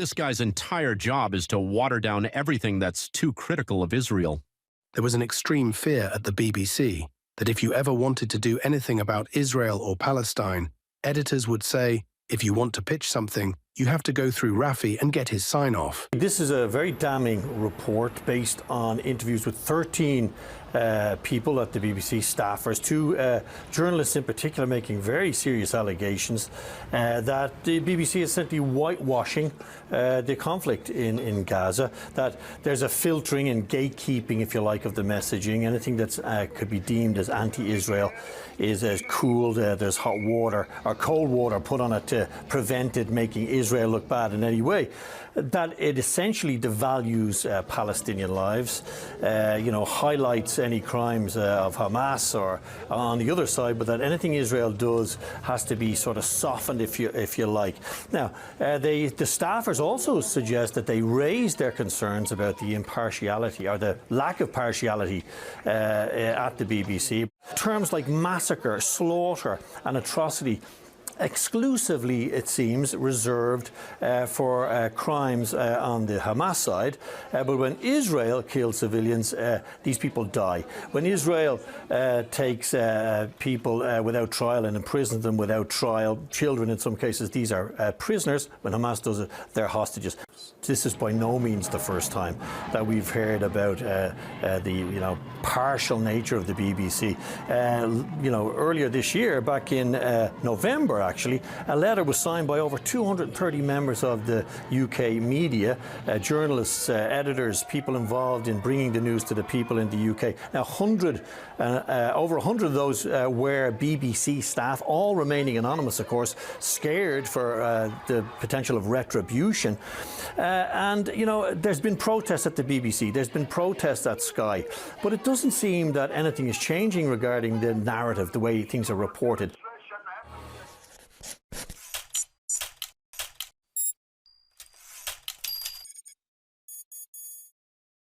This guy's entire job is to water down everything that's too critical of Israel. There was an extreme fear at the BBC that if you ever wanted to do anything about Israel or Palestine, editors would say, if you want to pitch something, you have to go through Rafi and get his sign-off. This is a very damning report based on interviews with 13 people at the BBC, staffers, two journalists in particular making very serious allegations that the BBC is essentially whitewashing the conflict in Gaza, that there's a filtering and gatekeeping, if you like, of the messaging. Anything that could be deemed as anti-Israel is cooled. There's hot water or cold water put on it to prevent it making Israel look bad in any way. That it essentially devalues Palestinian lives, highlights any crimes of Hamas or on the other side, but that anything Israel does has to be sort of softened, if you like. Now, the staffers also suggest that they raised their concerns about the impartiality or the lack of partiality at the BBC. Terms like massacre, slaughter and atrocity exclusively, it seems, reserved for crimes on the Hamas side. But when Israel kills civilians, these people die. When Israel takes people without trial and imprisons them without trial, children in some cases, these are prisoners. When Hamas does it, they're hostages. This is by no means the first time that we've heard about the partial nature of the BBC. Earlier this year, back in November, actually, a letter was signed by over 230 members of the UK media, journalists, editors, people involved in bringing the news to the people in the UK. Now, over 100 of those were BBC staff, all remaining anonymous, of course, scared for the potential of retribution. There's been protests at the BBC, there's been protests at Sky, but it doesn't seem that anything is changing regarding the narrative, the way things are reported.